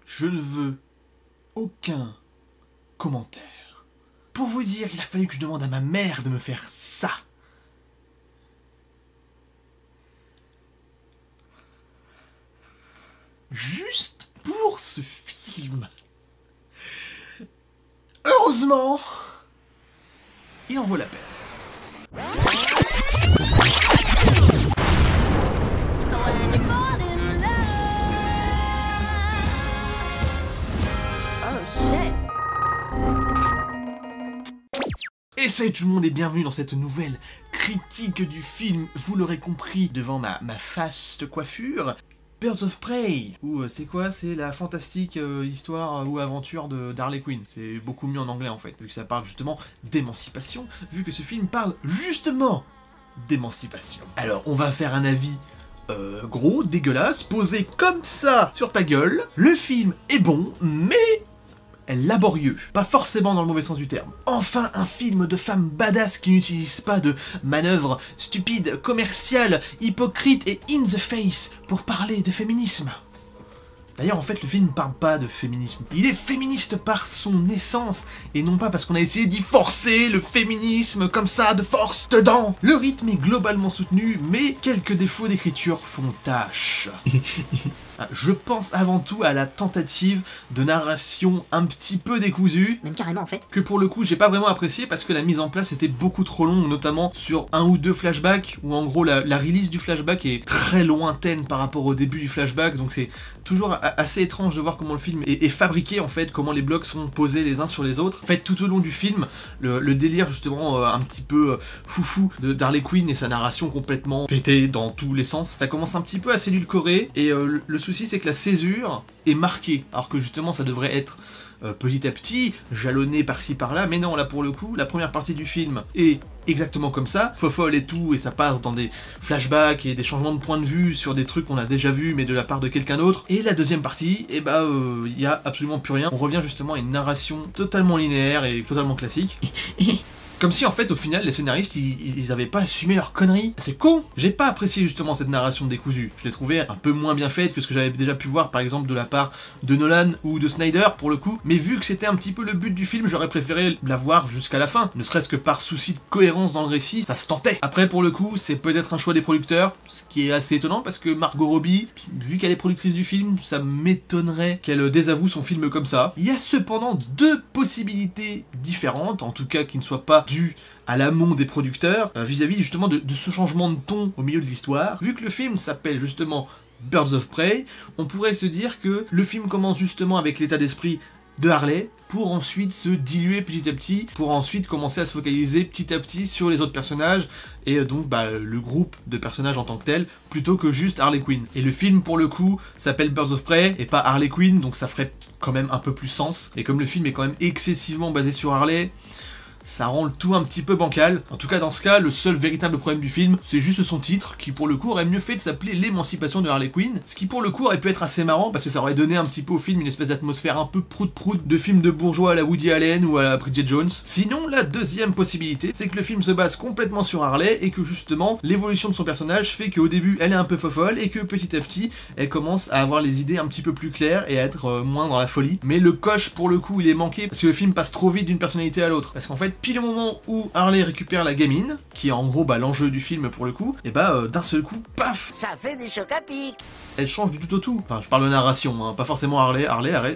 Je ne veux aucun commentaire. Pour vous dire, il a fallu que je demande à ma mère de me faire ça. Juste pour ce film. Heureusement, il en vaut la peine. Et salut tout le monde et bienvenue dans cette nouvelle critique du film, vous l'aurez compris devant ma faste coiffure, Birds of Prey, ou c'est quoi? C'est la fantastique histoire ou aventure d'Harley Quinn. C'est beaucoup mieux en anglais en fait, vu que ça parle justement d'émancipation, vu que ce film parle justement d'émancipation. Alors on va faire un avis gros, dégueulasse, posé comme ça sur ta gueule. Le film est bon, mais laborieux, pas forcément dans le mauvais sens du terme. Enfin un film de femmes badass qui n'utilise pas de manœuvres stupides, commerciales, hypocrites et in the face pour parler de féminisme. D'ailleurs, en fait, le film ne parle pas de féminisme. Il est féministe par son essence, et non pas parce qu'on a essayé d'y forcer le féminisme comme ça, de force, dedans. Le rythme est globalement soutenu, mais quelques défauts d'écriture font tâche. Je pense avant tout à la tentative de narration un petit peu décousue. Même carrément en fait. Que pour le coup j'ai pas vraiment apprécié parce que la mise en place était beaucoup trop longue, notamment sur un ou deux flashbacks, où en gros la release du flashback est très lointaine par rapport au début du flashback, donc c'est toujours assez étrange de voir comment le film est fabriqué en fait, comment les blocs sont posés les uns sur les autres. En fait tout au long du film, le délire justement un petit peu foufou d'Harley Quinn et sa narration complètement pétée dans tous les sens, ça commence un petit peu à s'édulcorer et le souci c'est que la césure est marquée, alors que justement ça devrait être petit à petit, jalonné par-ci par-là, mais non, là pour le coup, la première partie du film est exactement comme ça, fofolle et tout, et ça passe dans des flashbacks et des changements de point de vue sur des trucs qu'on a déjà vus mais de la part de quelqu'un d'autre, et la deuxième partie, et bah il y a absolument plus rien, on revient justement à une narration totalement linéaire et totalement classique. Comme si en fait au final les scénaristes ils avaient pas assumé leur connerie. C'est con. J'ai pas apprécié justement cette narration décousue. Je l'ai trouvée un peu moins bien faite que ce que j'avais déjà pu voir par exemple de la part de Nolan ou de Snyder pour le coup. Mais vu que c'était un petit peu le but du film, j'aurais préféré la voir jusqu'à la fin. Ne serait-ce que par souci de cohérence dans le récit, ça se tentait. Après pour le coup c'est peut-être un choix des producteurs, ce qui est assez étonnant parce que Margot Robbie, vu qu'elle est productrice du film, ça m'étonnerait qu'elle désavoue son film comme ça. Il y a cependant deux possibilités différentes, en tout cas qui ne soient pas dû à l'amont des producteurs, vis-à-vis justement de ce changement de ton au milieu de l'histoire. Vu que le film s'appelle justement Birds of Prey, on pourrait se dire que le film commence justement avec l'état d'esprit de Harley, pour ensuite se diluer petit à petit, pour ensuite commencer à se focaliser petit à petit sur les autres personnages, et donc le groupe de personnages en tant que tel, plutôt que juste Harley Quinn. Et le film pour le coup s'appelle Birds of Prey, et pas Harley Quinn, donc ça ferait quand même un peu plus sens, et comme le film est quand même excessivement basé sur Harley, ça rend le tout un petit peu bancal. En tout cas dans ce cas, le seul véritable problème du film, c'est juste son titre, qui pour le coup aurait mieux fait de s'appeler l'émancipation de Harley Quinn, ce qui pour le coup aurait pu être assez marrant, parce que ça aurait donné un petit peu au film une espèce d'atmosphère un peu prout-prout de film de bourgeois à la Woody Allen ou à la Bridget Jones. Sinon, la deuxième possibilité, c'est que le film se base complètement sur Harley, et que justement, l'évolution de son personnage fait qu'au début, elle est un peu fofolle, et que petit à petit, elle commence à avoir les idées un petit peu plus claires, et à être moins dans la folie. Mais le coche, pour le coup, il est manqué, parce que le film passe trop vite d'une personnalité à l'autre. Parce qu'en fait, pile au moment où Harley récupère la gamine, qui est en gros l'enjeu du film pour le coup, et d'un seul coup, paf, Ça fait des chocs à pic. elle change du tout au tout. Enfin, je parle de narration, hein, pas forcément Harley,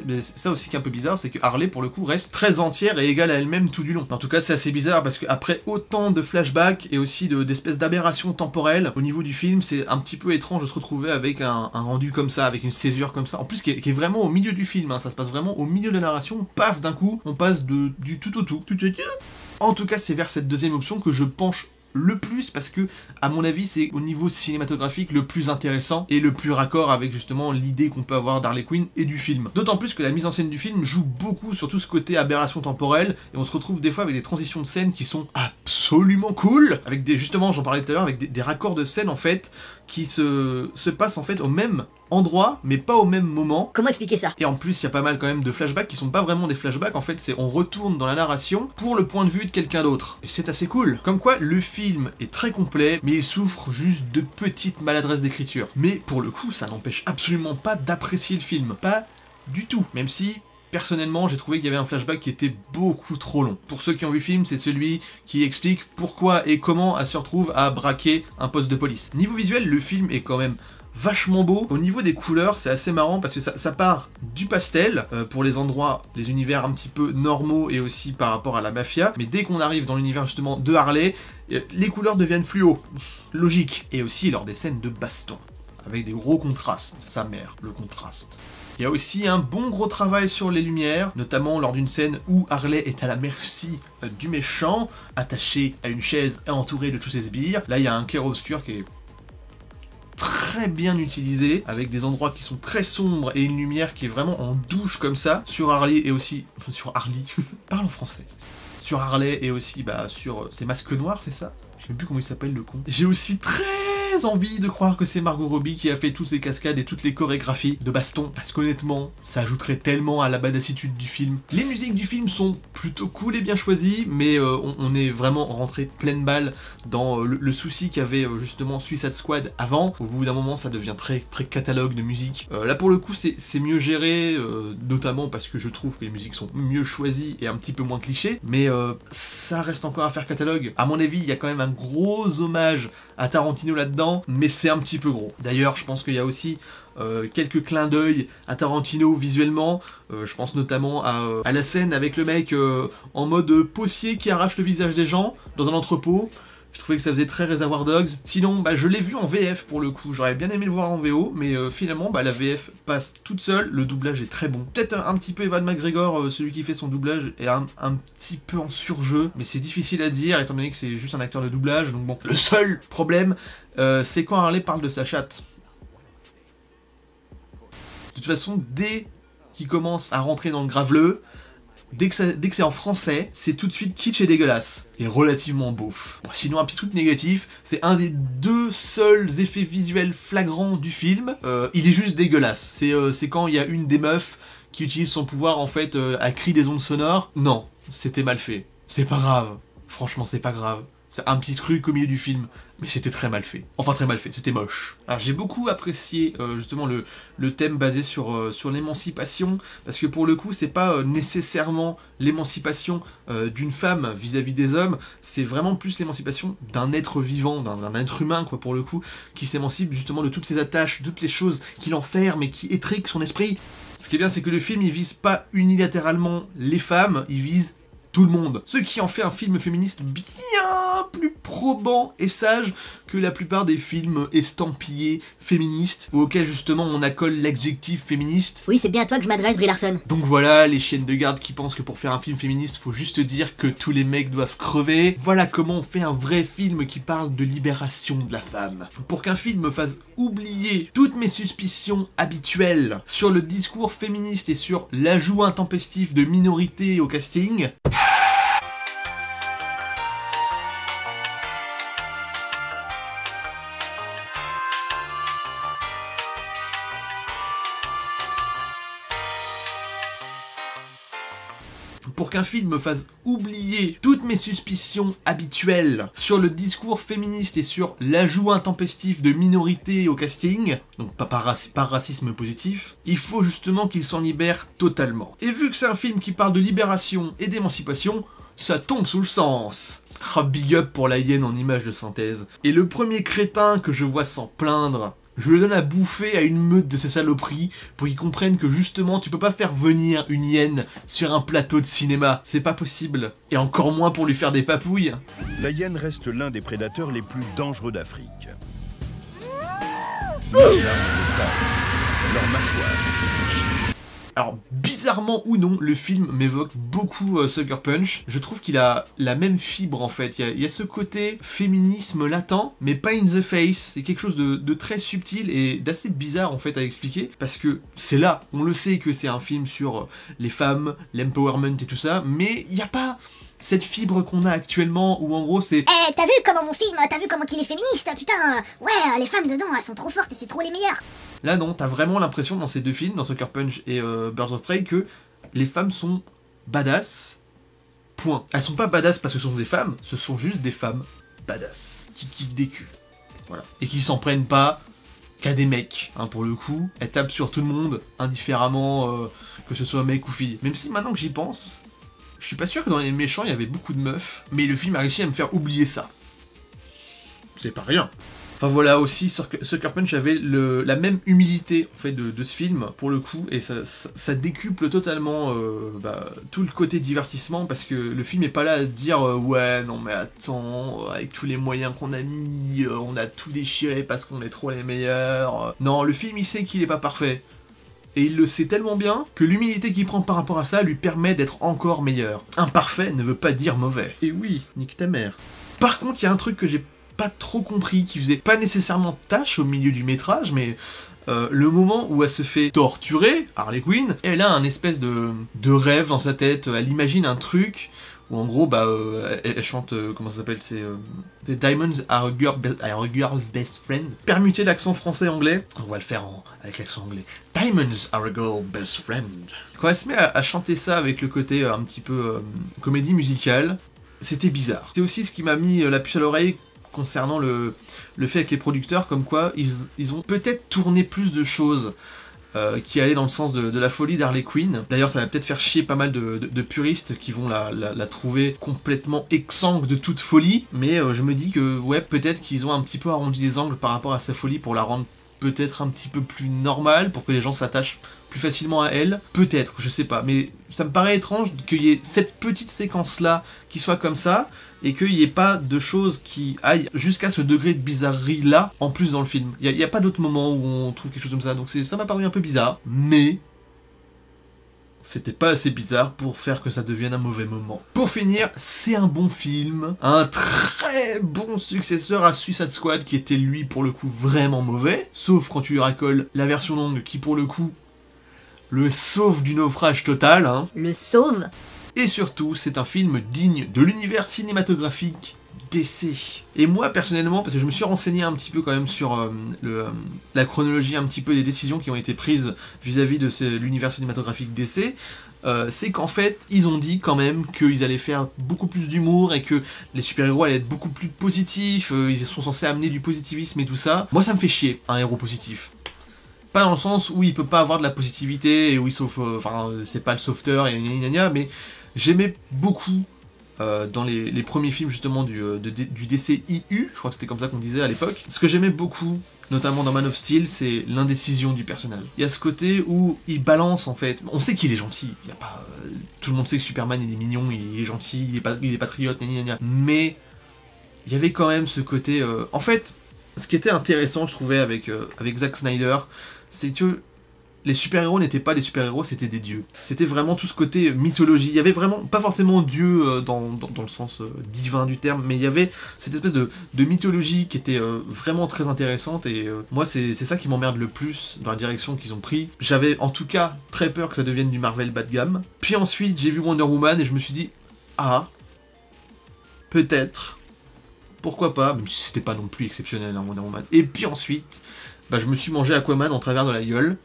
mais c'est ça aussi qui est un peu bizarre, c'est que Harley pour le coup reste très entière et égale à elle-même tout du long. En tout cas, c'est assez bizarre parce qu'après autant de flashbacks et aussi d'espèces d'aberrations temporelles, au niveau du film, c'est un petit peu étrange de se retrouver avec un rendu comme ça, avec une césure comme ça, en plus qui est vraiment au milieu du film, hein, ça se passe vraiment au milieu de la narration, paf, d'un coup, on passe du tout au tout. En tout cas, c'est vers cette deuxième option que je penche le plus parce que, à mon avis, c'est au niveau cinématographique le plus intéressant et le plus raccord avec justement l'idée qu'on peut avoir d'Harley Quinn et du film. D'autant plus que la mise en scène du film joue beaucoup sur tout ce côté aberration temporelle et on se retrouve des fois avec des transitions de scène qui sont absolument cool, avec justement, j'en parlais tout à l'heure, avec des raccords de scène en fait qui se passent en fait au même endroit, mais pas au même moment. Comment expliquer ça? Et en plus, il y a pas mal quand même de flashbacks qui sont pas vraiment des flashbacks, en fait, c'est on retourne dans la narration pour le point de vue de quelqu'un d'autre. Et c'est assez cool. Comme quoi, le film est très complet, mais il souffre juste de petites maladresses d'écriture. Mais pour le coup, ça n'empêche absolument pas d'apprécier le film. Pas du tout. Même si, personnellement, j'ai trouvé qu'il y avait un flashback qui était beaucoup trop long. Pour ceux qui ont vu le film, c'est celui qui explique pourquoi et comment elle se retrouve à braquer un poste de police. Niveau visuel, le film est quand même vachement beau. Au niveau des couleurs, c'est assez marrant parce que ça part du pastel pour les endroits, les univers un petit peu normaux et aussi par rapport à la mafia. Mais dès qu'on arrive dans l'univers justement de Harley, les couleurs deviennent fluo. Logique. Et aussi lors des scènes de baston, avec des gros contrastes. Sa mère, le contraste. Il y a aussi un bon gros travail sur les lumières, notamment lors d'une scène où Harley est à la merci du méchant, attaché à une chaise et entouré de tous ses sbires. Là, il y a un clair-obscur qui est très bien utilisé, avec des endroits qui sont très sombres et une lumière qui est vraiment en douche comme ça, sur Harley et aussi... sur Harley, parle en français. Sur Harley et aussi sur ses masques noirs, c'est ça? Je sais même plus comment il s'appelle le con. J'ai aussi très envie de croire que c'est Margot Robbie qui a fait toutes ces cascades et toutes les chorégraphies de baston, parce qu'honnêtement, ça ajouterait tellement à la badassitude du film. Les musiques du film sont plutôt cool et bien choisies, mais on est vraiment rentré pleine balle dans le souci qu'avait justement Suicide Squad avant. Au bout d'un moment, ça devient très catalogue de musique. Là pour le coup, c'est mieux géré, notamment parce que je trouve que les musiques sont mieux choisies et un petit peu moins clichés, mais ça reste encore à faire catalogue. À mon avis, il y a quand même un gros hommage à Tarantino là-dedans, mais c'est un petit peu gros. D'ailleurs, je pense qu'il y a aussi quelques clins d'œil à Tarantino visuellement. Je pense notamment à la scène avec le mec en mode postier qui arrache le visage des gens dans un entrepôt. Je trouvais que ça faisait très Reservoir Dogs. Sinon, je l'ai vu en VF pour le coup. J'aurais bien aimé le voir en VO, mais finalement, la VF passe toute seule. Le doublage est très bon. Peut-être un petit peu Ewan McGregor, celui qui fait son doublage, est un petit peu en surjeu. Mais c'est difficile à dire, étant donné que c'est juste un acteur de doublage. Donc bon, le seul problème, c'est quand Harley parle de sa chatte. De toute façon, dès qu'il commence à rentrer dans le graveleux, dès que c'est en français, c'est tout de suite kitsch et dégueulasse. Et relativement beauf. Bon, sinon, un petit truc négatif, c'est un des deux seuls effets visuels flagrants du film. Il est juste dégueulasse. C'est quand il y a une des meufs qui utilise son pouvoir, en fait, à crier des ondes sonores. Non, c'était mal fait. C'est pas grave. Franchement, c'est pas grave. C'est un petit truc au milieu du film, mais c'était très mal fait. Enfin, très mal fait, c'était moche. Alors, j'ai beaucoup apprécié justement le thème basé sur l'émancipation, parce que pour le coup, c'est pas nécessairement l'émancipation d'une femme vis-à-vis des hommes, c'est vraiment plus l'émancipation d'un être vivant, d'un être humain, quoi, pour le coup, qui s'émancipe justement de toutes ses attaches, toutes les choses qui l'enferment et qui étriquent son esprit. Ce qui est bien, c'est que le film, il vise pas unilatéralement les femmes, il vise tout le monde. Ce qui en fait un film féministe bien plus probant et sage que la plupart des films estampillés féministes, ou auxquels justement on accole l'adjectif féministe. Oui, c'est bien à toi que je m'adresse, Brie Larson. Donc voilà, les chiennes de garde qui pensent que pour faire un film féministe, faut juste dire que tous les mecs doivent crever. Voilà comment on fait un vrai film qui parle de libération de la femme. Pour qu'un film me fasse oublier toutes mes suspicions habituelles sur le discours féministe et sur l'ajout intempestif de minorités au casting, pour qu'un film me fasse oublier toutes mes suspicions habituelles sur le discours féministe et sur l'ajout intempestif de minorités au casting, donc pas par racisme positif, il faut justement qu'il s'en libère totalement. Et vu que c'est un film qui parle de libération et d'émancipation, ça tombe sous le sens. Ah, big up pour la hyène en image de synthèse. Et le premier crétin que je vois s'en plaindre, je le donne à bouffer à une meute de ces saloperies pour qu'ils comprennent que justement tu peux pas faire venir une hyène sur un plateau de cinéma, c'est pas possible. Et encore moins pour lui faire des papouilles. La hyène reste l'un des prédateurs les plus dangereux d'Afrique. Leurs armes de taille, leur mâchoire. Alors, bizarrement ou non, le film m'évoque beaucoup Sucker Punch. Je trouve qu'il a la même fibre, en fait. Il y a ce côté féminisme latent, mais pas in the face. C'est quelque chose de très subtil et d'assez bizarre, en fait, à expliquer. Parce que c'est là, on le sait que c'est un film sur les femmes, l'empowerment et tout ça, mais il n'y a pas cette fibre qu'on a actuellement, où en gros c'est... Eh, t'as vu comment mon film, t'as vu comment qu'il est féministe, putain, ouais, les femmes dedans, elles sont trop fortes et c'est trop les meilleures. Là non, t'as vraiment l'impression dans ces deux films, dans Sucker Punch et Birds of Prey, que les femmes sont badass, point. Elles sont pas badass parce que ce sont des femmes, ce sont juste des femmes badass, qui kiffent des culs, voilà. Et qui s'en prennent pas qu'à des mecs, hein, pour le coup. Elles tapent sur tout le monde, indifféremment, que ce soit mec ou fille. Même si maintenant que j'y pense, je suis pas sûr que dans les méchants il y avait beaucoup de meufs, mais le film a réussi à me faire oublier ça. C'est pas rien. Enfin voilà, aussi Sucker Punch avait la même humilité en fait de ce film pour le coup, et ça décuple totalement tout le côté divertissement, parce que le film est pas là à dire ouais non mais attends, avec tous les moyens qu'on a mis, on a tout déchiré parce qu'on est trop les meilleurs. Non, le film il sait qu'il est pas parfait. Et il le sait tellement bien que l'humilité qu'il prend par rapport à ça lui permet d'être encore meilleur. Imparfait ne veut pas dire mauvais. Et oui, nique ta mère. Par contre, il y a un truc que j'ai pas trop compris, qui faisait pas nécessairement tâche au milieu du métrage, mais le moment où elle se fait torturer, Harley Quinn, elle a un espèce de rêve dans sa tête, elle imagine un truc où en gros elle chante, comment ça s'appelle, c'est Diamonds are a girl's best friend. Permuter l'accent français-anglais, on va le faire avec l'accent anglais. Diamonds are a girl's best friend. Quand elle se met à chanter ça avec le côté un petit peu comédie musicale, c'était bizarre. C'est aussi ce qui m'a mis la puce à l'oreille concernant le fait avec les producteurs, comme quoi ils ont peut-être tourné plus de choses qui allaient dans le sens de la folie d'Harley Quinn. D'ailleurs ça va peut-être faire chier pas mal de puristes qui vont la trouver complètement exsangue de toute folie, mais je me dis que ouais, peut-être qu'ils ont un petit peu arrondi les angles par rapport à sa folie pour la rendre peut-être un petit peu plus normale, pour que les gens s'attachent plus facilement à elle, peut-être, je sais pas, mais ça me paraît étrange qu'il y ait cette petite séquence-là qui soit comme ça, et qu'il n'y ait pas de choses qui aillent jusqu'à ce degré de bizarrerie-là, en plus dans le film. Il n'y a pas d'autres moments où on trouve quelque chose comme ça, donc ça m'a paru un peu bizarre, mais c'était pas assez bizarre pour faire que ça devienne un mauvais moment. Pour finir, c'est un bon film, un très bon successeur à Suicide Squad, qui était lui pour le coup vraiment mauvais, sauf quand tu lui racoles la version longue, qui pour le coup le sauve du naufrage total, hein. Le sauve. Et surtout, c'est un film digne de l'univers cinématographique DC. Et moi, personnellement, parce que je me suis renseigné un petit peu quand même sur la chronologie un petit peu des décisions qui ont été prises vis-à-vis de l'univers cinématographique DC, c'est qu'en fait, ils ont dit quand même qu'ils allaient faire beaucoup plus d'humour et que les super-héros allaient être beaucoup plus positifs, ils sont censés amener du positivisme et tout ça. Moi, ça me fait chier, un héros positif. Pas dans le sens où il peut pas avoir de la positivité et où il sauve, c'est pas le sauveteur et gna gna, mais j'aimais beaucoup dans les premiers films justement du DCIU, je crois que c'était comme ça qu'on disait à l'époque. Ce que j'aimais beaucoup, notamment dans Man of Steel, c'est l'indécision du personnage. Il y a ce côté où il balance en fait, on sait qu'il est gentil, il y a pas, tout le monde sait que Superman il est mignon, il est gentil, il est patriote, gna gna, mais il y avait quand même ce côté, en fait, ce qui était intéressant je trouvais avec Zack Snyder, c'est que les super-héros n'étaient pas des super-héros, c'était des dieux. C'était vraiment tout ce côté mythologie. Il y avait vraiment, pas forcément Dieu dans le sens divin du terme, mais il y avait cette espèce de mythologie qui était vraiment très intéressante, et moi c'est ça qui m'emmerde le plus dans la direction qu'ils ont pris. J'avais en tout cas très peur que ça devienne du Marvel bas de gamme. Puis ensuite j'ai vu Wonder Woman et je me suis dit, ah, peut-être, pourquoi pas, même si c'était pas non plus exceptionnel hein, Wonder Woman. Et puis ensuite, je me suis mangé Aquaman en travers de la gueule.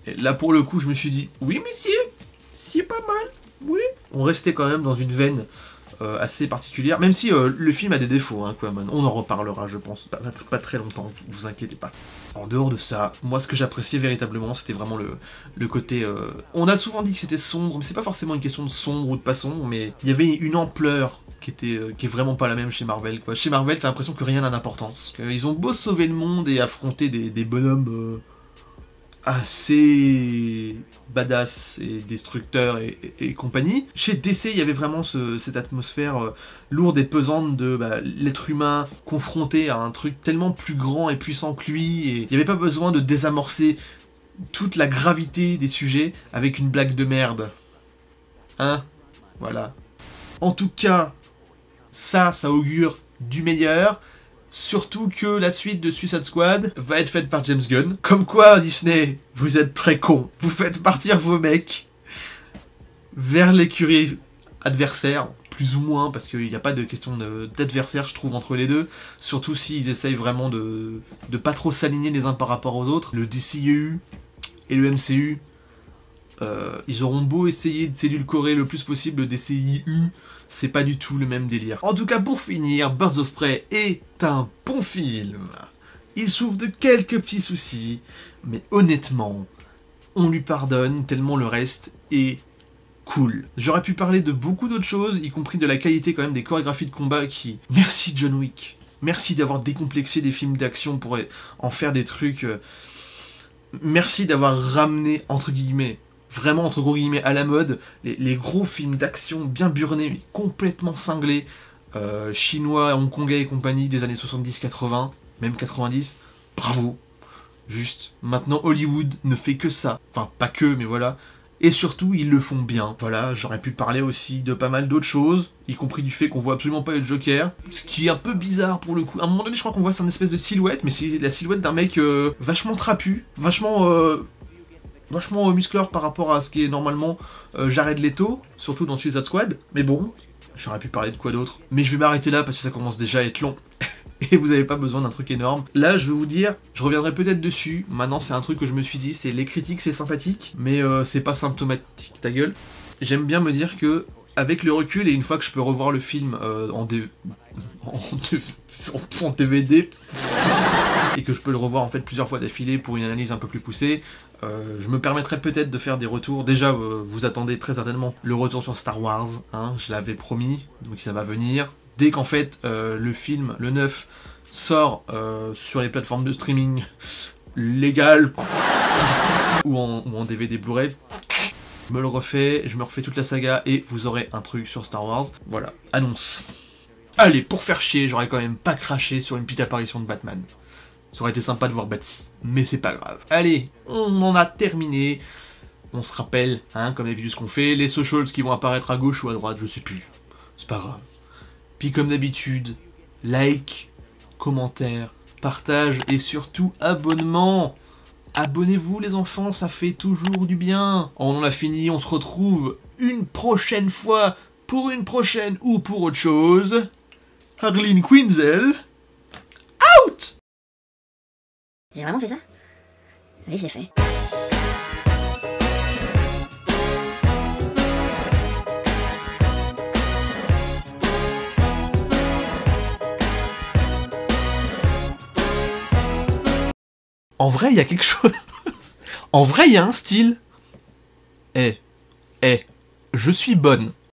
Et là pour le coup je me suis dit, oui messieurs, c'est pas mal, oui. On restait quand même dans une veine assez particulière, même si le film a des défauts, hein, Aquaman. On en reparlera je pense, pas très longtemps, vous inquiétez pas. En dehors de ça, moi ce que j'appréciais véritablement c'était vraiment le côté... On a souvent dit que c'était sombre, mais c'est pas forcément une question de sombre ou de pas sombre, mais il y avait une ampleur qui est vraiment pas la même chez Marvel, quoi. Chez Marvel t'as l'impression que rien n'a d'importance. Ils ont beau sauver le monde et affronter des bonhommes... assez badass et destructeur et compagnie. Chez DC, il y avait vraiment cette atmosphère lourde et pesante de l'être humain confronté à un truc tellement plus grand et puissant que lui, et il n'y avait pas besoin de désamorcer toute la gravité des sujets avec une blague de merde. Hein? Voilà. En tout cas, ça augure du meilleur. Surtout que la suite de Suicide Squad va être faite par James Gunn. Comme quoi, Disney, vous êtes très cons. Vous faites partir vos mecs vers l'écurie adversaires, plus ou moins, parce qu'il n'y a pas de question d'adversaire, je trouve, entre les deux. Surtout s'ils essayent vraiment de pas trop s'aligner les uns par rapport aux autres. Le DCU et le MCU, ils auront beau essayer de s'édulcorer le plus possible le DCIU, c'est pas du tout le même délire. En tout cas, pour finir, Birds of Prey est un bon film. Il souffre de quelques petits soucis, mais honnêtement, on lui pardonne tellement le reste est cool. J'aurais pu parler de beaucoup d'autres choses, y compris de la qualité quand même des chorégraphies de combat qui... Merci John Wick. Merci d'avoir décomplexé des films d'action pour en faire des trucs... Merci d'avoir ramené, entre guillemets, vraiment entre gros guillemets, à la mode, les gros films d'action bien burnés, mais complètement cinglés, chinois, hongkongais et compagnie des années 70-80, même 90, bravo. Juste, maintenant Hollywood ne fait que ça. Enfin, pas que, mais voilà. Et surtout, ils le font bien. Voilà, j'aurais pu parler aussi de pas mal d'autres choses, y compris du fait qu'on voit absolument pas le Joker, ce qui est un peu bizarre pour le coup. À un moment donné, je crois qu'on voit une espèce de silhouette, mais c'est la silhouette d'un mec vachement trapu, vachement musclore par rapport à ce qui est normalement Jared Leto, surtout dans Suicide Squad. Mais bon, j'aurais pu parler de quoi d'autre. Mais je vais m'arrêter là parce que ça commence déjà à être long. Et vous n'avez pas besoin d'un truc énorme. Là, je vais vous dire, je reviendrai peut-être dessus. Maintenant, c'est un truc que je me suis dit, c'est les critiques, c'est sympathique, mais c'est pas symptomatique, ta gueule. J'aime bien me dire que, avec le recul, et une fois que je peux revoir le film en DVD, et que je peux le revoir en fait plusieurs fois d'affilée pour une analyse un peu plus poussée, je me permettrai peut-être de faire des retours. Déjà, vous attendez très certainement le retour sur Star Wars, hein, je l'avais promis, donc ça va venir. Dès qu'en fait le film, le 9, sort sur les plateformes de streaming légales ou en DVD Blu-ray, je me le refais, je me refais toute la saga et vous aurez un truc sur Star Wars. Voilà, annonce. Allez, pour faire chier, j'aurais quand même pas craché sur une petite apparition de Batman. Ça aurait été sympa de voir Batsy, mais c'est pas grave. Allez, on en a terminé. On se rappelle, hein, comme d'habitude ce qu'on fait, les socials qui vont apparaître à gauche ou à droite, je sais plus. C'est pas grave. Puis comme d'habitude, like, commentaire, partage et surtout abonnement. Abonnez-vous les enfants, ça fait toujours du bien. On en a fini, on se retrouve une prochaine fois pour une prochaine ou pour autre chose. Harleen Quinzel, out! J'ai vraiment fait ça? Oui, je l'ai fait. En vrai, il y a quelque chose. En vrai, il y a un style. Je suis bonne.